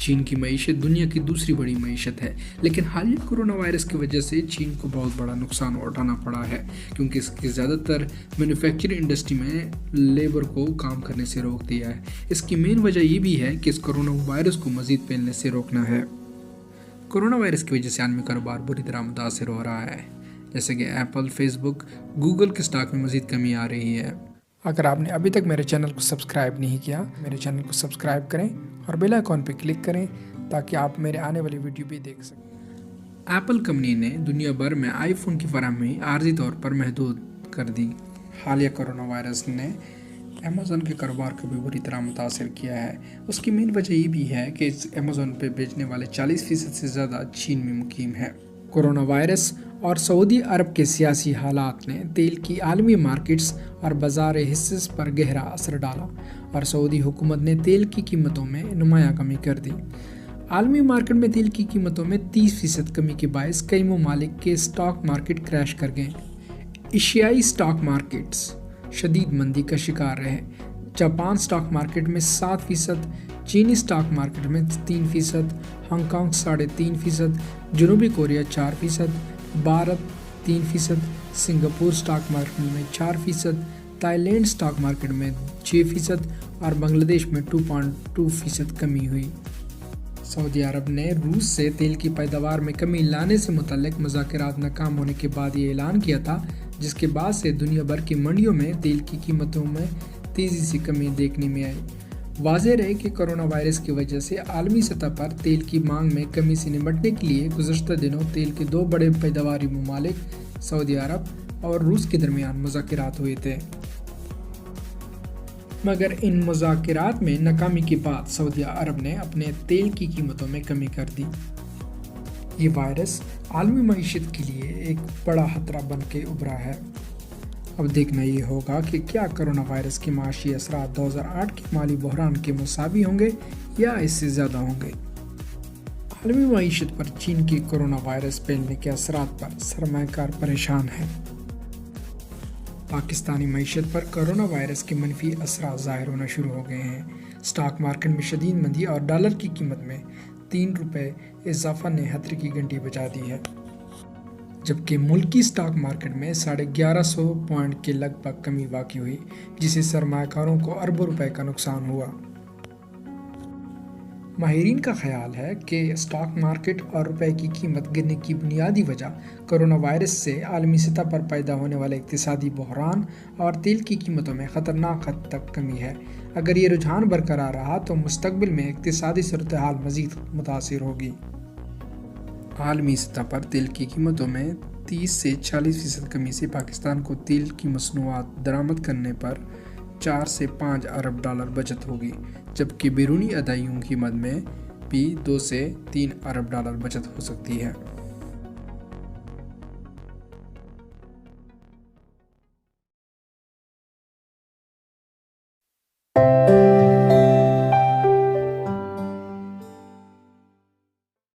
चीन की मईशत दुनिया की दूसरी बड़ी मईशत है, लेकिन हालिया कोरोना वायरस की वजह से चीन को बहुत बड़ा नुकसान उठाना पड़ा है, क्योंकि इसकी ज़्यादातर मैन्युफैक्चरिंग इंडस्ट्री में लेबर को काम करने से रोक दिया है। इसकी मेन वजह ये भी है कि इस कोरोना वायरस को मज़ीद फैलने से रोकना है। कोरोना वायरस की वजह से आलमी कारोबार बुरी तरह मुतासर हो रहा है, जैसे कि एप्पल, फेसबुक, गूगल के स्टॉक में मज़ीद कमी आ रही है। अगर आपने अभी तक मेरे चैनल को सब्सक्राइब नहीं किया, मेरे चैनल को सब्सक्राइब करें और बेल आइकॉन पर क्लिक करें ताकि आप मेरे आने वाली वीडियो भी देख सकें। एप्पल कंपनी ने दुनिया भर में आईफोन की फराहमी आर्जी तौर पर महदूद कर दी। हालिया कोरोना वायरस ने अमेज़न के कारोबार को भी बुरी तरह मुतासर किया है। उसकी मेन वजह ये भी है कि अमेज़न पे बेचने वाले 40% से ज़्यादा चीन में मुकीम है। कोरोना वायरस और सऊदी अरब के सियासी हालात ने तेल की आलमी मार्केट्स और बाजार हिस्से पर गहरा असर डाला और सऊदी हुकूमत ने तेल की कीमतों में नुमायां कमी कर दी। आलमी मार्केट में तेल की कीमतों में 30% कमी के बायस कई ममालिक के स्टॉक मार्केट क्रैश कर गए। एशियाई स्टॉक मार्केट्स शदीद मंदी का शिकार रहे। जापान स्टॉक मार्केट में 7%, चीनी स्टॉक मार्केट में 3%, हांगकांग 3.5%, जनूबी Korea 4%, Bharat 3%, Singapore stock market में 4%, थाईलैंड स्टॉक मार्केट में 6% और बांग्लादेश में 2.2% कमी हुई। सऊदी अरब ने रूस से तेल की पैदावार में कमी लाने से मुतल्लिक मुज़ाकरात नाकाम होने के बाद ये ऐलान किया था, जिसके बाद से दुनिया भर की मंडियों में तेल की कीमतों में तेज़ी से कमी देखने में आई। वाज़ेह रहे कि कोरोना वायरस की वजह से आलमी सतह पर तेल की मांग में कमी से निपटने के लिए गुज़श्ता दिनों तेल के 2 बड़े पैदावारी ममालिक सऊदी अरब और रूस के दरमियान मुज़ाकरात हुए थे, मगर इन मुज़ाकरात में नाकामी के बाद सऊदी अरब ने अपने तेल की कीमतों में कमी कर दी। ये वायरस आलमी मईशत के लिए एक बड़ा खतरा बन के उभरा है। अब देखना ये होगा कि क्या कोरोना वायरस के माशी असरात 2008 के माली बहरान के मुसावी होंगे या इससे ज़्यादा होंगे। आलमी मईशत पर चीन के कोरोना वायरस फैलने के असरात पर सरमायाकार परेशान है। पाकिस्तानी मईशत पर कोरोना वायरस के मनफी असरात ज़ाहिर होना शुरू हो गए हैं। स्टॉक मार्केट में शदीद मंदी और डॉलर की कीमत में 3 रुपये इजाफा ने खतरे की घंटी बजा दी है, जबकि मुल्की स्टॉक मार्केट में 1150 पॉइंट के लगभग कमी वाक़ई हुई, जिससे सरमायाकारों को अरबों रुपए का नुकसान हुआ। माहिरीन का ख्याल है कि स्टॉक मार्केट और रुपए की कीमत गिरने की बुनियादी वजह कोरोना वायरस से आलमी सतह पर पैदा होने वाले इक्तिसादी बहरान और तेल की कीमतों में ख़तरनाक हद तक कमी है। अगर ये रुझान बरकरार रहा तो मुस्तकबिल में इक्तिसादी सूरत हाल मज़ीद मुतासिर होगी। आलमी सतह पर तेल की कीमतों में 30 से 40% कमी से पाकिस्तान को तेल की मसनूआत दरामद करने पर 4 से 5 अरब डॉलर बचत होगी, जबकि बैरूनी अदाइयों की मद में भी 2 से 3 अरब डॉलर बचत हो सकती है।